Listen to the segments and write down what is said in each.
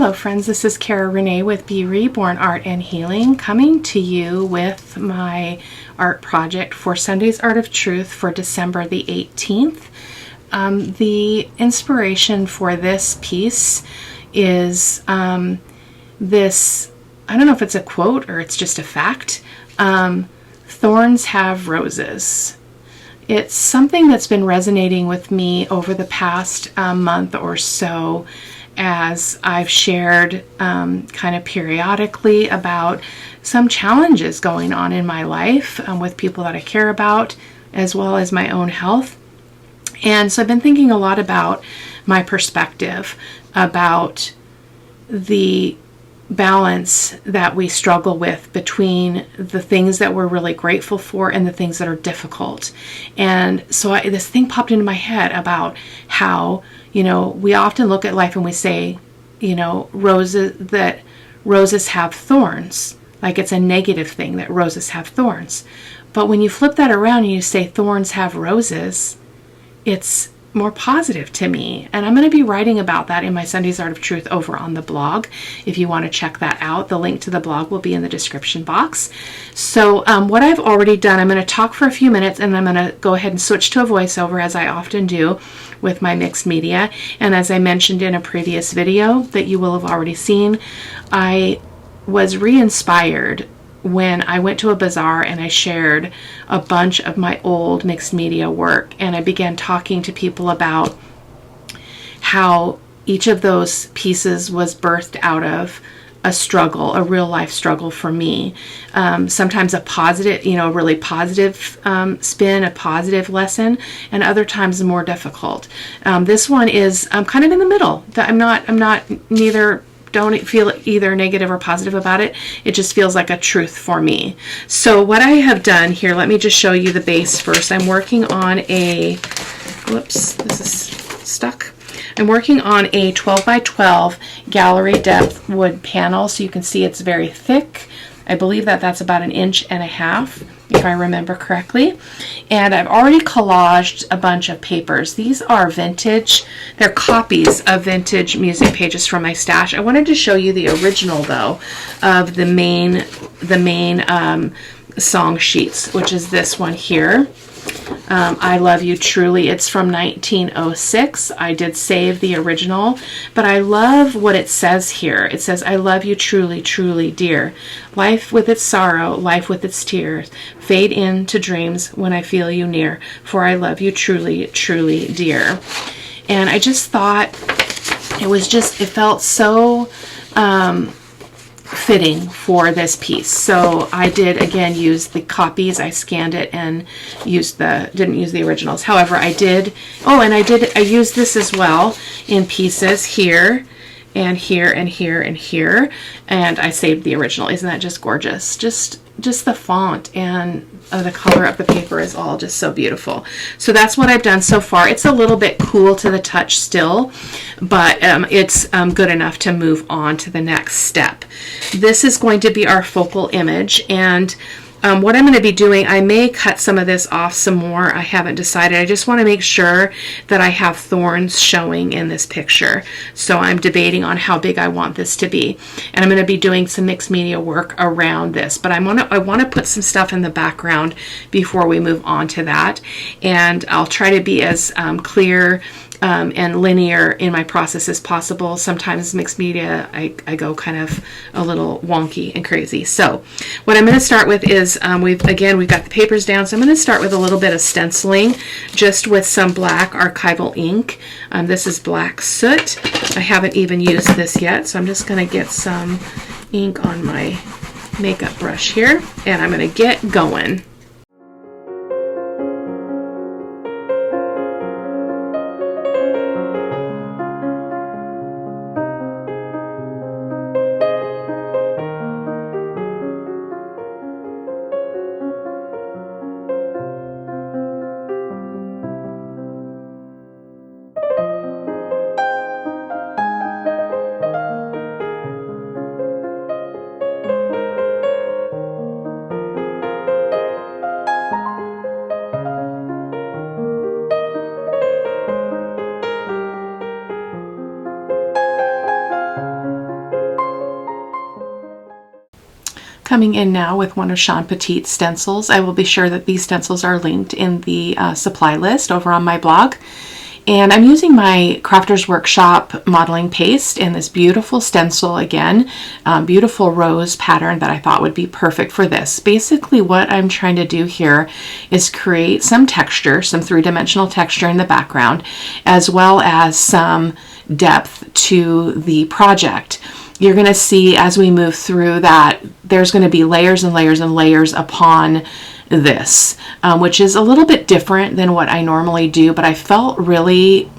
Hello friends, this is Cara-Renee with B.Reborn Art and Healing, coming to you with my art project for Sunday's Art of Truth for December the 18th. The inspiration for this piece is this, I don't know if it's a quote or it's just a fact, thorns have roses. It's something that's been resonating with me over the past month or so, as I've shared kind of periodically about some challenges going on in my life with people that I care about, as well as my own health. And so I've been thinking a lot about my perspective, about the balance that we struggle with between the things that we're really grateful for and the things that are difficult. And so this thing popped into my head about how, we often look at life and we say, roses have thorns, like it's a negative thing that roses have thorns. But when you flip that around and you say thorns have roses, it's more positive to me. And I'm going to be writing about that in my Sunday's Art of Truth over on the blog. If you want to check that out, the link to the blog will be in the description box. So what I've already done, I'm going to talk for a few minutes and I'm going to go ahead and switch to a voiceover, as I often do with my mixed media. And as I mentioned in a previous video that you will have already seen, I was re-inspired when I went to a bazaar and I shared a bunch of my old mixed media work, and I began talking to people about how each of those pieces was birthed out of a struggle, a real life struggle for me. Sometimes a positive, a really positive spin, a positive lesson, and other times more difficult. This one is kind of in the middle. Don't feel either negative or positive about it. It just feels like a truth for me. So what I have done here, let me just show you the base first. I'm working on whoops, this is stuck. I'm working on a 12 by 12 gallery depth wood panel, so you can see it's very thick. I believe that that's about 1.5 inches, if I remember correctly. And I've already collaged a bunch of papers. These are vintage. They're copies of vintage music pages from my stash. I wanted to show you the original, though, of the main song sheets, which is this one here. I Love You Truly. It's from 1906. I did save the original, but I love what it says here. It says, I love you truly, truly, dear. Life with its sorrow, life with its tears, fade into dreams when I feel you near, for I love you truly, truly, dear. And I just thought it felt so fitting for this piece. So I did again use the copies. I scanned it and didn't use the originals. However, I used this as well in pieces here and here and here and here, and I saved the original. Isn't that just gorgeous? Just the font and the color of the paper is all just so beautiful. So that's what I've done so far. It's a little bit cool to the touch still, but it's good enough to move on to the next step. This is going to be our focal image, and what I'm going to be doing, I may cut some of this off some more. I haven't decided. I just want to make sure that I have thorns showing in this picture. So I'm debating on how big I want this to be. And I'm going to be doing some mixed media work around this. But I want to put some stuff in the background before we move on to that. And I'll try to be as clear and linear in my process as possible. Sometimes mixed media, I go kind of a little wonky and crazy. So what I'm going to start with is, we've got the papers down, so I'm going to start with a little bit of stenciling, just with some black archival ink. This is black soot. I haven't even used this yet, so I'm just going to get some ink on my makeup brush here, and I'm going to get going. Coming in now with one of Sean Petit's stencils. I will be sure that these stencils are linked in the supply list over on my blog. And I'm using my Crafters Workshop modeling paste in this beautiful stencil again, beautiful rose pattern that I thought would be perfect for this. Basically what I'm trying to do here is create some texture, some three-dimensional texture in the background, as well as some depth to the project. You're going to see as we move through that there's going to be layers and layers and layers upon this, which is a little bit different than what I normally do, but I felt really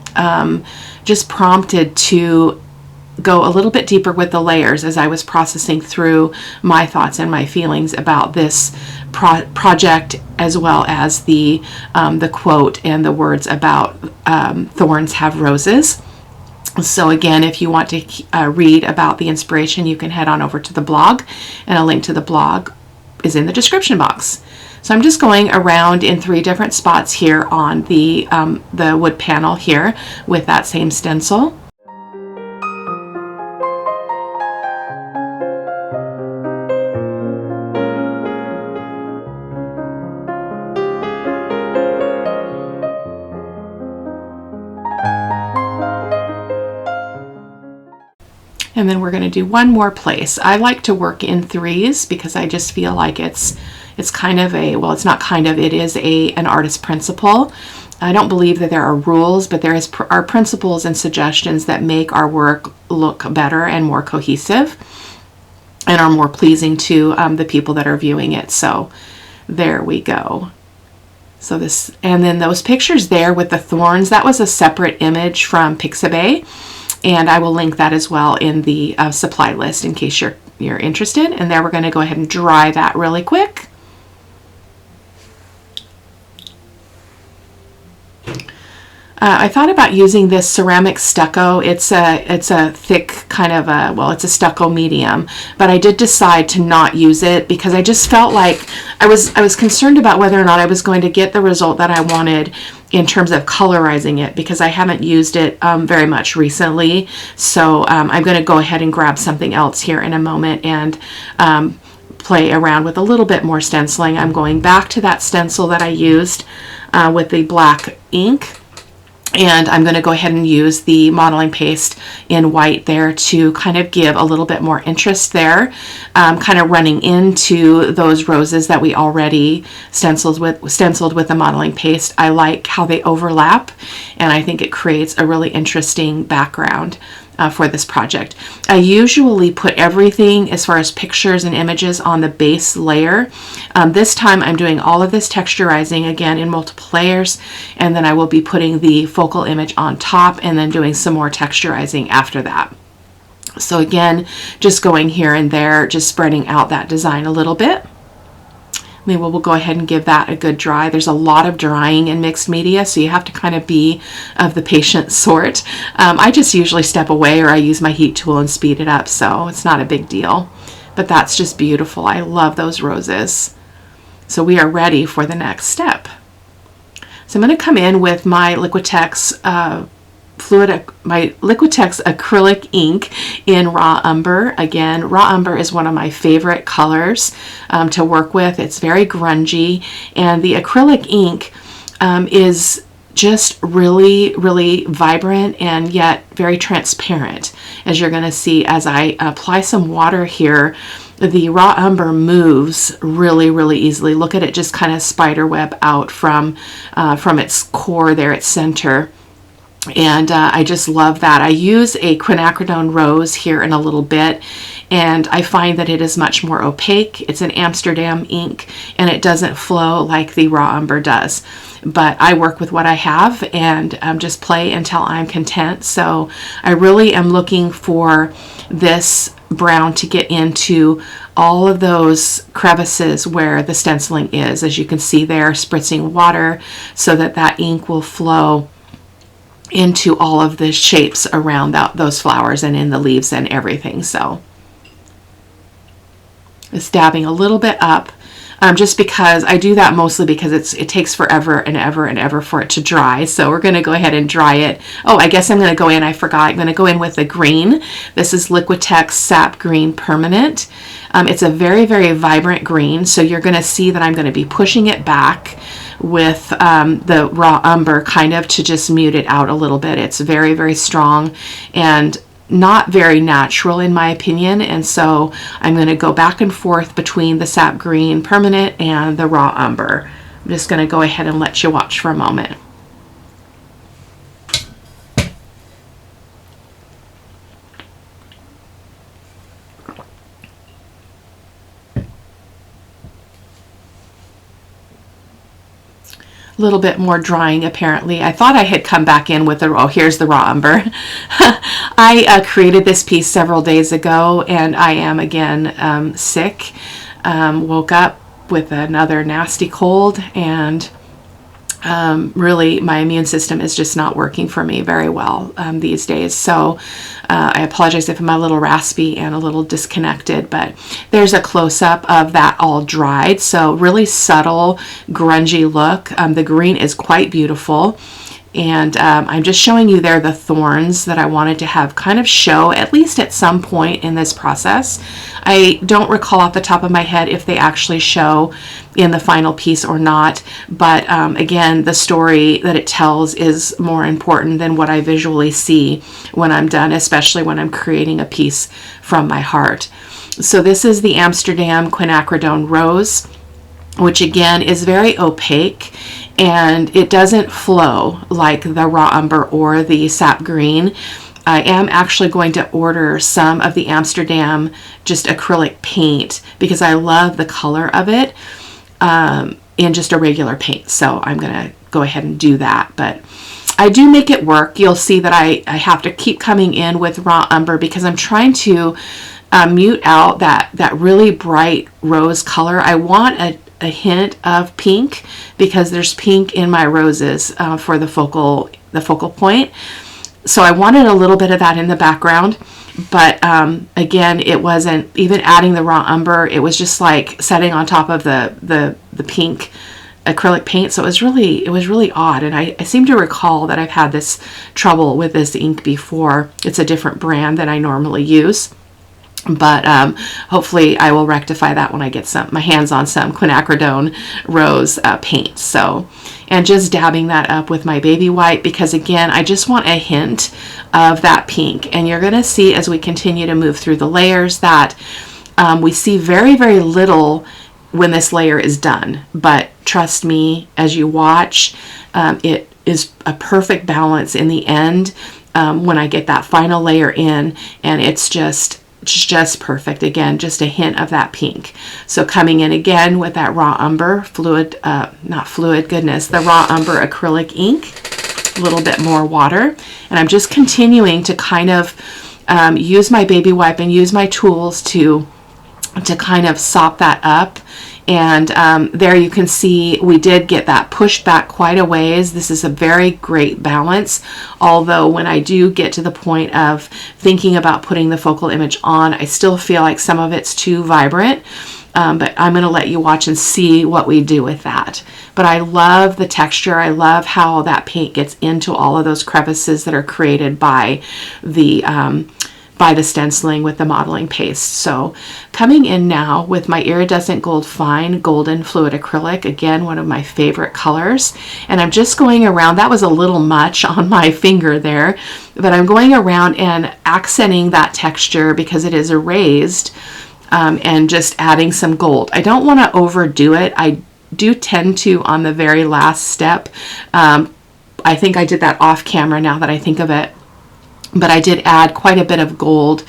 just prompted to go a little bit deeper with the layers as I was processing through my thoughts and my feelings about this project, as well as the quote and the words about thorns have roses. So again, if you want to read about the inspiration, you can head on over to the blog, and a link to the blog is in the description box. So I'm just going around in 3 different spots here on the wood panel here with that same stencil. And then we're going to do one more place. I like to work in 3s because I just feel like it's kind of a, well, it's not kind of, it is an artist principle. I don't believe that there are rules, but there are principles and suggestions that make our work look better and more cohesive and are more pleasing to the people that are viewing it. So there we go. So this, and then those pictures there with the thorns, that was a separate image from Pixabay. And I will link that as well in the supply list in case you're interested. And there we're going to go ahead and dry that really quick. I thought about using this ceramic stucco. It's a thick kind of a, well, it's a stucco medium, but I did decide to not use it because I just felt like I was concerned about whether or not I was going to get the result that I wanted in terms of colorizing it, because I haven't used it very much recently. So I'm going to go ahead and grab something else here in a moment and play around with a little bit more stenciling. I'm going back to that stencil that I used with the black ink. And I'm going to go ahead and use the modeling paste in white there to kind of give a little bit more interest there, kind of running into those roses that we already stenciled with the modeling paste. I like how they overlap, and I think it creates a really interesting background for this project. I usually put everything as far as pictures and images on the base layer. This time I'm doing all of this texturizing again in multiple layers, and then I will be putting the focal image on top and then doing some more texturizing after that. So again, just going here and there, just spreading out that design a little bit. Maybe we'll go ahead and give that a good dry. There's a lot of drying in mixed media, so you have to kind of be of the patient sort. I just usually step away, or I use my heat tool and speed it up, so it's not a big deal. But that's just beautiful. I love those roses. So we are ready for the next step. So I'm going to come in with my Liquitex my Liquitex acrylic ink in raw umber. Again, raw umber is one of my favorite colors to work with. It's very grungy, and the acrylic ink is just really, really vibrant and yet very transparent, as you're going to see as I apply some water here. The raw umber moves really, really easily. Look at it just kind of spiderweb out from its core there, its center. And I just love that. I use a quinacridone rose here in a little bit, and I find that it is much more opaque. It's an Amsterdam ink, and it doesn't flow like the raw umber does. But I work with what I have and just play until I'm content. So I really am looking for this brown to get into all of those crevices where the stenciling is. As you can see there, spritzing water so that that ink will flow into all of the shapes around those flowers and in the leaves and everything. So just dabbing a little bit up. just because I do that mostly because it takes forever and ever and ever for it to dry. So we're going to go ahead and dry it. Oh, I guess I'm going to go in, I forgot, I'm going to go in with the green. This is Liquitex Sap Green Permanent. It's a very, very vibrant green, so you're going to see that I'm going to be pushing it back with the raw umber kind of to just mute it out a little bit. It's very, very strong and not very natural in my opinion, and so I'm going to go back and forth between the Sap Green Permanent and the raw umber. I'm just going to go ahead and let you watch for a moment. Little bit more drying apparently. I thought I had come back in with oh, here's the raw umber. I created this piece several days ago, and I am again sick. Woke up with another nasty cold, and really my immune system is just not working for me very well these days. So I apologize if I'm a little raspy and a little disconnected, but there's a close-up of that all dried. So really subtle, grungy look. The green is quite beautiful. And I'm just showing you there the thorns that I wanted to have kind of show at least at some point in this process. I don't recall off the top of my head if they actually show in the final piece or not, but again, the story that it tells is more important than what I visually see when I'm done, especially when I'm creating a piece from my heart. So this is the Amsterdam Quinacridone Rose, which again is very opaque, and it doesn't flow like the raw umber or the sap green. I am actually going to order some of the Amsterdam just acrylic paint because I love the color of it in just a regular paint. So I'm going to go ahead and do that. But I do make it work. You'll see that I have to keep coming in with raw umber because I'm trying to mute out that really bright rose color. I want a hint of pink because there's pink in my roses for the focal point. So I wanted a little bit of that in the background, but again, it wasn't even adding the raw umber. It was just like setting on top of the pink acrylic paint. So it was really odd. And I seem to recall that I've had this trouble with this ink before. It's a different brand than I normally use. But hopefully I will rectify that when I get my hands on some quinacridone rose paint. So, and just dabbing that up with my baby wipe because again, I just want a hint of that pink. And you're going to see as we continue to move through the layers that we see very, very little when this layer is done. But trust me, as you watch, it is a perfect balance in the end when I get that final layer in, and it's just perfect. Again, just a hint of that pink. So coming in again with that raw umber the raw umber acrylic ink, a little bit more water, and I'm just continuing to kind of use my baby wipe and use my tools to kind of sop that up. And there you can see we did get that pushed back quite a ways. This is a very great balance, although when I do get to the point of thinking about putting the focal image on, I still feel like some of it's too vibrant, but I'm going to let you watch and see what we do with that. But I love the texture. I love how that paint gets into all of those crevices that are created by the stenciling with the modeling paste. So coming in now with my iridescent gold fine golden fluid acrylic, again one of my favorite colors, and I'm just going around. That was a little much on my finger there, but I'm going around and accenting that texture because it is erased, and just adding some gold. I don't want to overdo it. I do tend to on the very last step. I think I did that off camera now that I think of it. But I did add quite a bit of gold,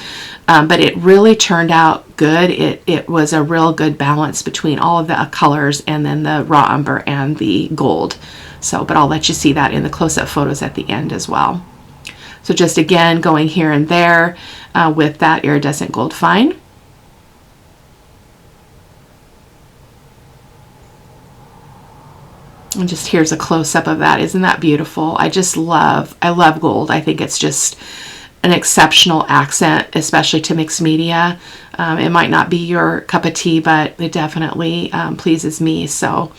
but it really turned out good. It was a real good balance between all of the colors and then the raw umber and the gold. So, but I'll let you see that in the close-up photos at the end as well. So just again, going here and there with that iridescent gold fine. And just here's a close-up of that. Isn't that beautiful? I love gold. I think it's just an exceptional accent, especially to mixed media. It might not be your cup of tea, but it definitely pleases me. So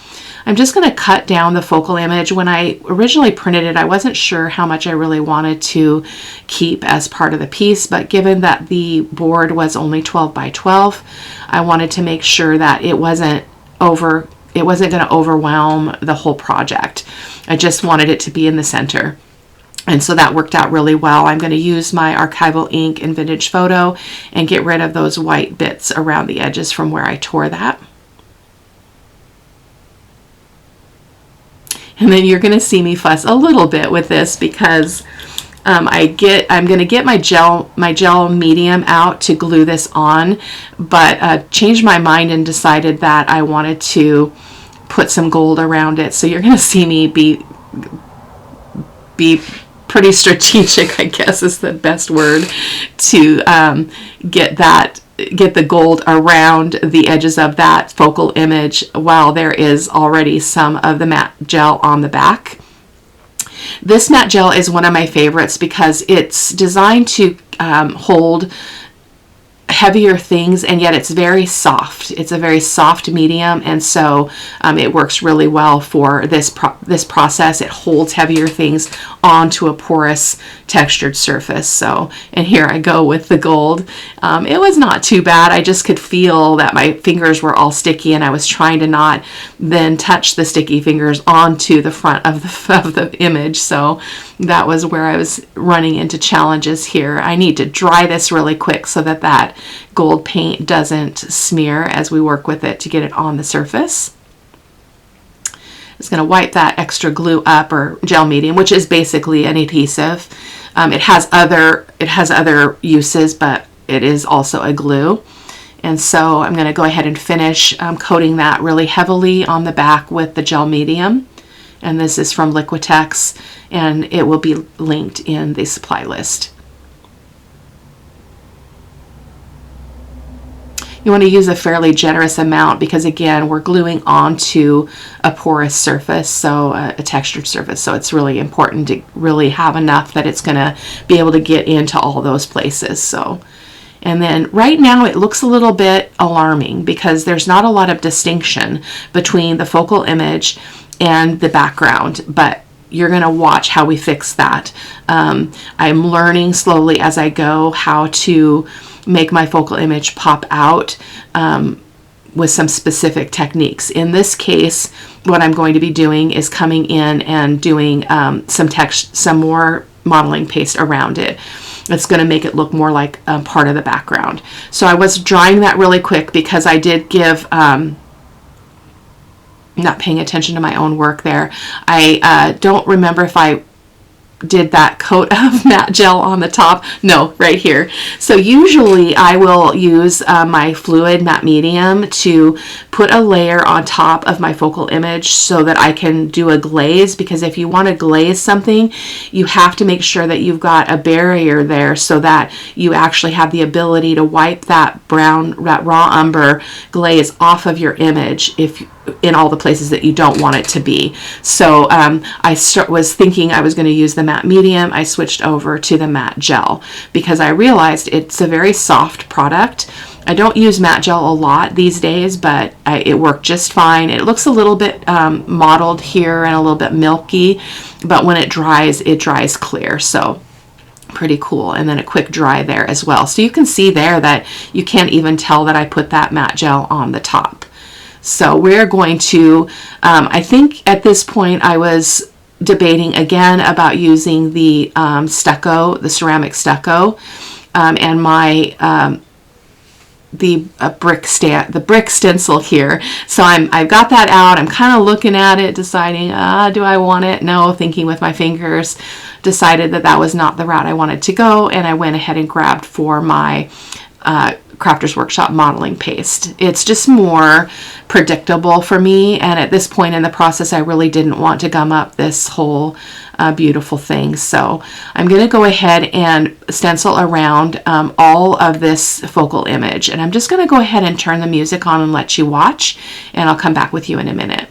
I'm just going to cut down the focal image. When I originally printed it, I wasn't sure how much I really wanted to keep as part of the piece, but given that the board was only 12 by 12, I wanted to make sure that it wasn't going to overwhelm the whole project. I just wanted it to be in the center. And so that worked out really well. I'm going to use my archival ink and vintage photo and get rid of those white bits around the edges from where I tore that. And then you're going to see me fuss a little bit with this because I'm going to get my gel medium out to glue this on, but changed my mind and decided that I wanted to put some gold around it. So you're going to see me be pretty strategic, I guess is the best word, to get the gold around the edges of that focal image while there is already some of the matte gel on the back. This matte gel is one of my favorites because it's designed to hold heavier things, and yet it's very soft. It's a very soft medium, and so it works really well for this process. It holds heavier things onto a porous textured surface. So, and here I go with the gold. It was not too bad. I just could feel that my fingers were all sticky, and I was trying to not then touch the sticky fingers onto the front of the image. So that was where I was running into challenges here. I need to dry this really quick so that gold paint doesn't smear as we work with it to get it on the surface. It's going to wipe that extra glue up, or gel medium, which is basically an adhesive. It has other uses, but it is also a glue. And so I'm going to go ahead and finish coating that really heavily on the back with the gel medium. And this is from Liquitex, and it will be linked in the supply list. You want to use a fairly generous amount because, again, we're gluing onto a porous surface, so a textured surface. So it's really important to really have enough that it's going to be able to get into all those places. So, and then right now it looks a little bit alarming because there's not a lot of distinction between the focal image and the background, but you're going to watch how we fix that. I'm learning slowly as I go how to make my focal image pop out with some specific techniques. In this case, what I'm going to be doing is coming in and doing some more modeling paste around it. It's going to make it look more like part of the background. So I was drying that really quick because I did give not paying attention to my own work there. I don't remember if I did that coat of matte gel on the top. No, right here. So usually I will use my fluid matte medium to put a layer on top of my focal image so that I can do a glaze, because if you want to glaze something, you have to make sure that you've got a barrier there so that you actually have the ability to wipe that raw umber glaze off of your image in all the places that you don't want it to be. So I was thinking I was going to use the matte medium. I switched over to the matte gel because I realized it's a very soft product. I don't use matte gel a lot these days, but it worked just fine. It looks a little bit mottled here and a little bit milky, but when it dries clear. So pretty cool. And then a quick dry there as well. So you can see there that you can't even tell that I put that matte gel on the top. So we're going to, I think at this point I was debating again about using the stucco, the ceramic stucco, and my the brick stencil here. So I've got that out. I'm kind of looking at it, deciding, do I want it? No, thinking with my fingers, decided that was not the route I wanted to go, and I went ahead and grabbed for my Crafters Workshop modeling paste. It's just more predictable for me, and at this point in the process I really didn't want to gum up this whole beautiful thing. So I'm going to go ahead and stencil around all of this focal image, and I'm just going to go ahead and turn the music on and let you watch, and I'll come back with you in a minute.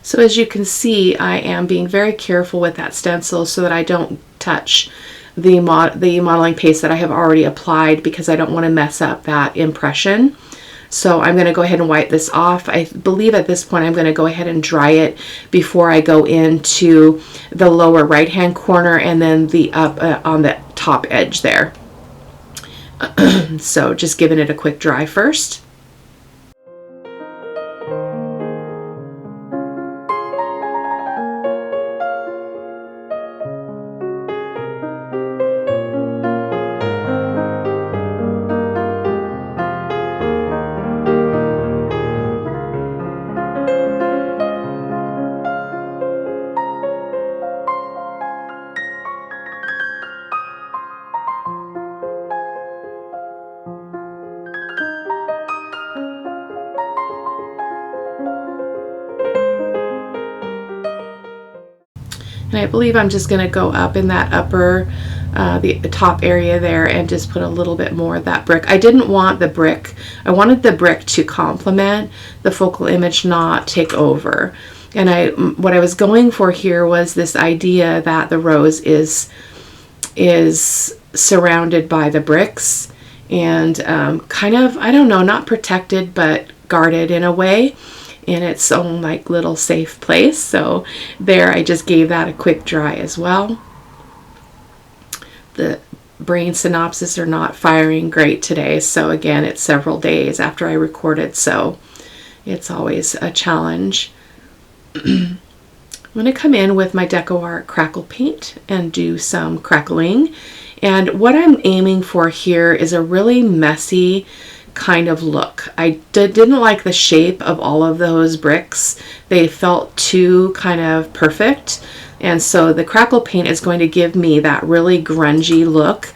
So as you can see, I am being very careful with that stencil so that I don't touch the modeling paste that I have already applied, because I don't want to mess up that impression. So I'm going to go ahead and wipe this off. I believe at this point I'm going to go ahead and dry it before I go into the lower right hand corner and then the up on the top edge there. So just giving it a quick dry first. And I believe I'm just going to go up in that upper, the top area there, and just put a little bit more of that brick. I didn't want the brick. I wanted the brick to complement the focal image, not take over. And what I was going for here was this idea that the rose is surrounded by the bricks and kind of, I don't know, not protected, but guarded in a way, in its own like little safe place. So there, I just gave that a quick dry as well. The brain synapses are not firing great today, so again, it's several days after I recorded, so it's always a challenge. I'm going to come in with my DecoArt crackle paint and do some crackling, and what I'm aiming for here is a really messy kind of look. I didn't like the shape of all of those bricks. They felt too kind of perfect, and so the crackle paint is going to give me that really grungy look,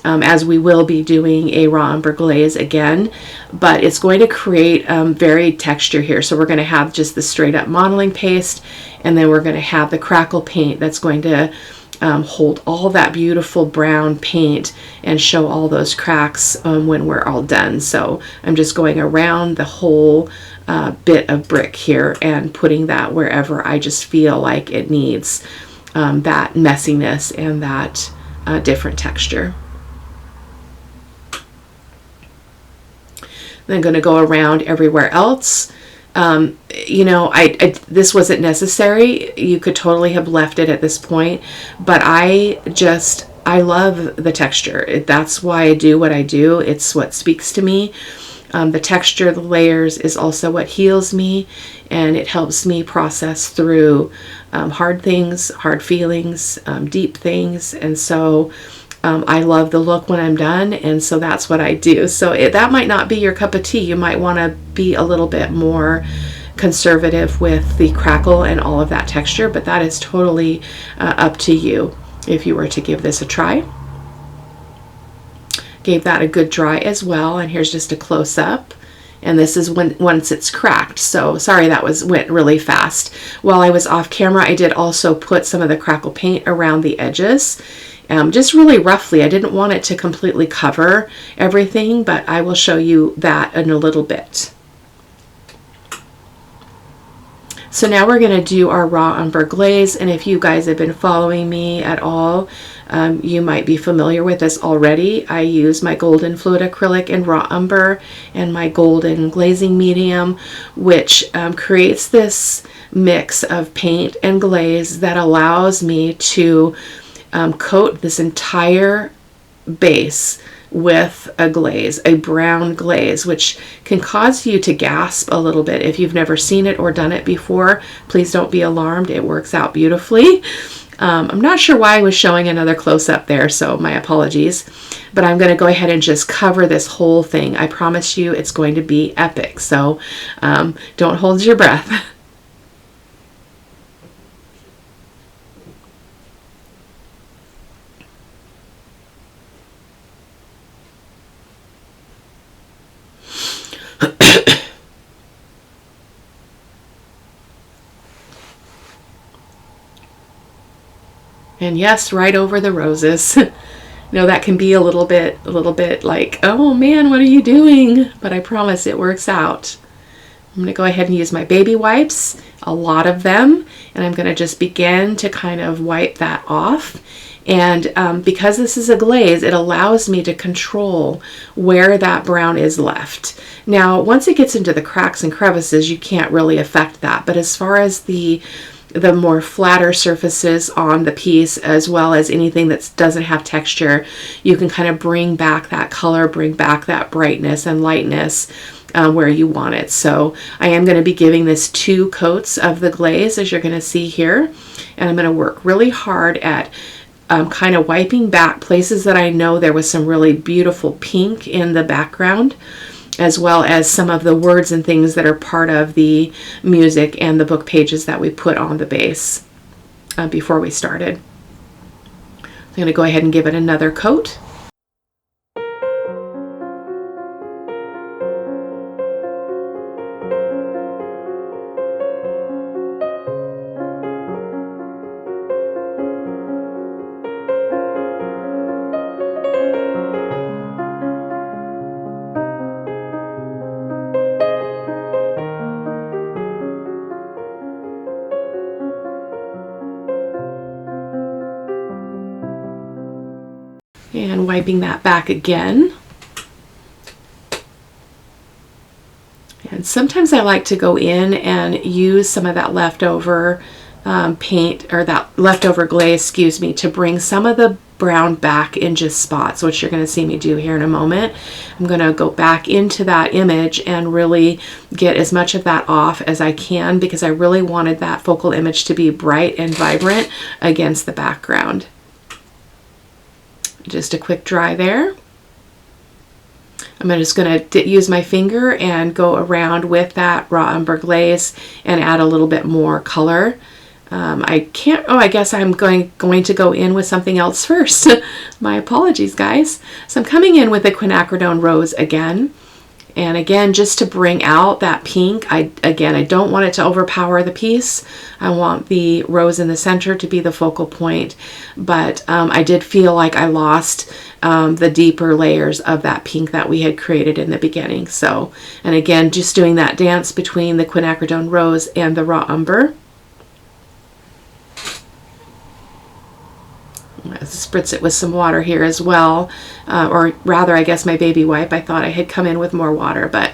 as we will be doing a raw umber glaze again, but it's going to create varied texture here. So we're going to have just the straight up modeling paste, and then we're going to have the crackle paint that's going to hold all that beautiful brown paint and show all those cracks when we're all done. So I'm just going around the whole bit of brick here and putting that wherever I just feel like it needs that messiness and that different texture. Then I'm going to go around everywhere else. You know, this wasn't necessary. You could totally have left it at this point, but I love the texture. That's why I do what I do. It's what speaks to me. The texture, the layers is also what heals me, and it helps me process through hard things, hard feelings, deep things. And so I love the look when I'm done, and so that's what I do. So that might not be your cup of tea. You might want to be a little bit more conservative with the crackle and all of that texture, but that is totally up to you if you were to give this a try. Gave that a good dry as well, and here's just a close-up. And this is once it's cracked. So sorry that went really fast. While I was off camera, I did also put some of the crackle paint around the edges. Just really roughly. I didn't want it to completely cover everything, but I will show you that in a little bit. So now we're going to do our raw umber glaze, and if you guys have been following me at all, you might be familiar with this already. I use my golden fluid acrylic in raw umber and my golden glazing medium, which creates this mix of paint and glaze that allows me to coat this entire base with a glaze, a brown glaze, which can cause you to gasp a little bit. If you've never seen it or done it before, please don't be alarmed. It works out beautifully. I'm not sure why I was showing another close-up there, so my apologies. But I'm going to go ahead and just cover this whole thing. I promise you it's going to be epic, so don't hold your breath. And yes, right over the roses. No, that can be a little bit like, oh man, what are you doing? But I promise it works out. I'm going to go ahead and use my baby wipes, a lot of them, and I'm going to just begin to kind of wipe that off. And because this is a glaze, it allows me to control where that brown is left. Now, once it gets into the cracks and crevices, you can't really affect that. But as far as the more flatter surfaces on the piece, as well as anything that doesn't have texture, you can kind of bring back that color, bring back that brightness and lightness where you want it. So I am going to be giving this 2 coats of the glaze, as you're going to see here, and I'm going to work really hard at kind of wiping back places that I know there was some really beautiful pink in the background, as well as some of the words and things that are part of the music and the book pages that we put on the base before we started. I'm going to go ahead and give it another coat. And wiping that back again. And sometimes I like to go in and use some of that leftover paint, or that leftover glaze, excuse me, to bring some of the brown back in just spots, which you're going to see me do here in a moment. I'm going to go back into that image and really get as much of that off as I can, because I really wanted that focal image to be bright and vibrant against the background. Just a quick dry there. I'm just going to use my finger and go around with that raw umber glaze and add a little bit more color. I guess I'm going to go in with something else first. My apologies, guys. So I'm coming in with a quinacridone rose again. And again, just to bring out that pink, I don't want it to overpower the piece. I want the rose in the center to be the focal point, but I did feel like I lost the deeper layers of that pink that we had created in the beginning. So, and again, just doing that dance between the quinacridone rose and the raw umber. Spritz it with some water here as well, or rather, I guess my baby wipe. I thought I had come in with more water, but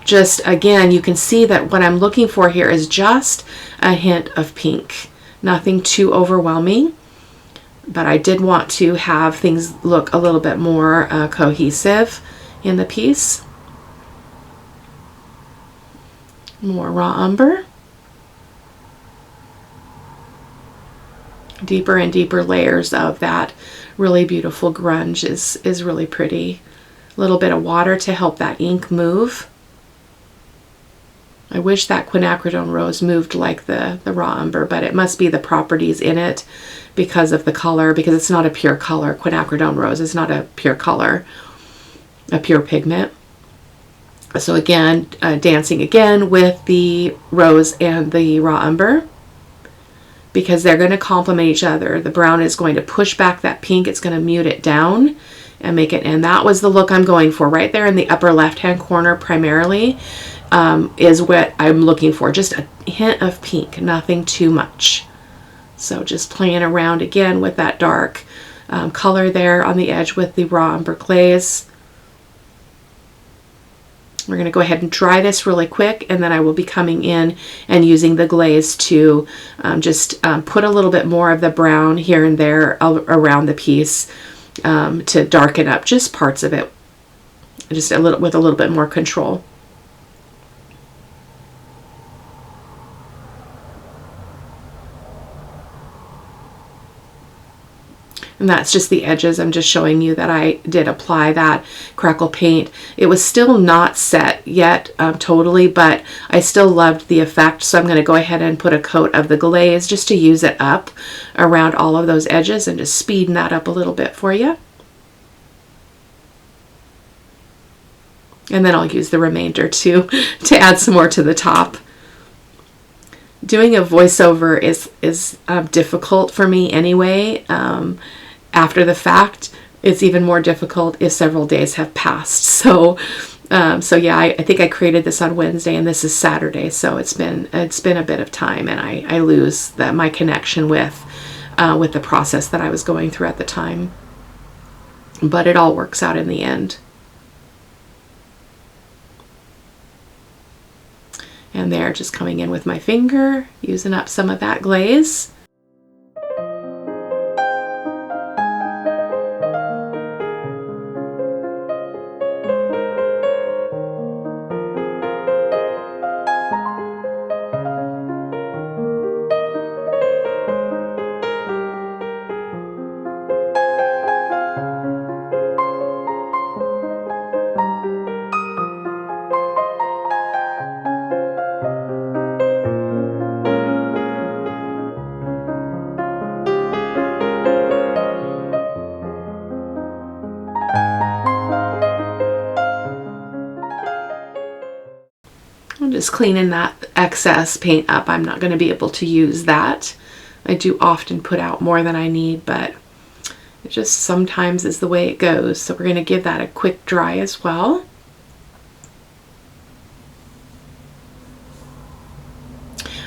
just again, you can see that what I'm looking for here is just a hint of pink, nothing too overwhelming, but I did want to have things look a little bit more cohesive in the piece. More raw umber. Deeper and deeper layers of that really beautiful grunge is really pretty. A little bit of water to help that ink move. I wish that quinacridone rose moved like the raw umber, but it must be the properties in it because of the color, because it's not a pure color. Quinacridone rose is not a pure color, a pure pigment. So again, dancing again with the rose and the raw umber, because they're going to complement each other. The brown is going to push back that pink. It's going to mute it down and make it, and that was the look I'm going for right there in the upper left-hand corner primarily, is what I'm looking for. Just a hint of pink, nothing too much. So just playing around again with that dark color there on the edge with the raw umber glaze. We're going to go ahead and dry this really quick, and then I will be coming in and using the glaze to just put a little bit more of the brown here and there around the piece to darken up just parts of it, just a little with a little bit more control. And that's just the edges. I'm just showing you that I did apply that crackle paint. It was still not set yet totally, but I still loved the effect. So I'm going to go ahead and put a coat of the glaze just to use it up around all of those edges and just speeding that up a little bit for you. And then I'll use the remainder to add some more to the top. Doing a voiceover is difficult for me anyway. After the fact, it's even more difficult if several days have passed. So So yeah, I think I created this on Wednesday and this is Saturday, so it's been a bit of time, and I lose my connection with the process that I was going through at the time. But it all works out in the end. And there, just coming in with my finger, using up some of that glaze. I'm just cleaning that excess paint up. I'm not going to be able to use that. I do often put out more than I need, but it just sometimes is the way it goes. So we're going to give that a quick dry as well.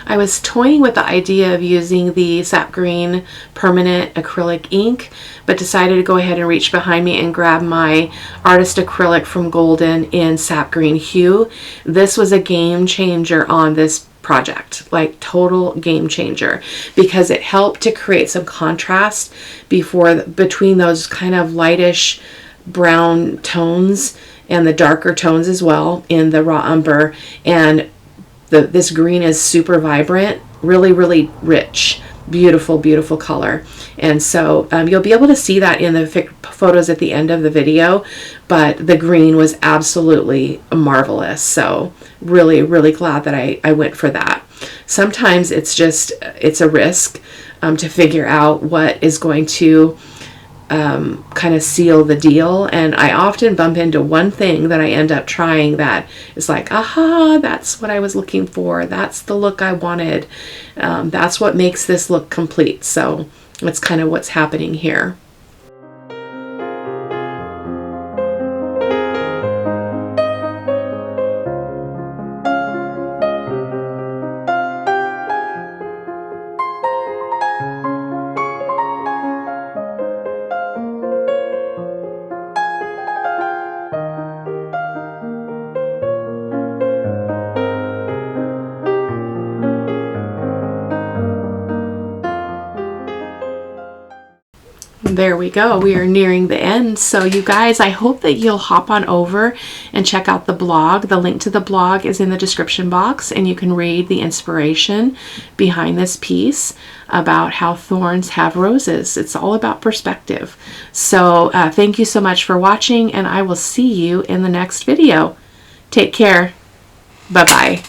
I was toying with the idea of using the sap green permanent acrylic ink, but decided to go ahead and reach behind me and grab my artist acrylic from Golden in sap green hue. This was a game changer on this project, like total game changer, because it helped to create some contrast between those kind of lightish brown tones and the darker tones as well in the raw umber. And this green is super vibrant, really, really rich, beautiful, beautiful color. And so you'll be able to see that in the photos at the end of the video, but the green was absolutely marvelous. So really, really glad that I went for that. Sometimes it's a risk to figure out what is going to kind of seal the deal, and I often bump into one thing that I end up trying that is like, aha, that's what I was looking for, that's the look I wanted, that's what makes this look complete. So that's kind of what's happening here. There we go. We are nearing the end. So you guys, I hope that you'll hop on over and check out the blog. The link to the blog is in the description box, and you can read the inspiration behind this piece about how thorns have roses. It's all about perspective. So thank you so much for watching, and I will see you in the next video. Take care. Bye-bye.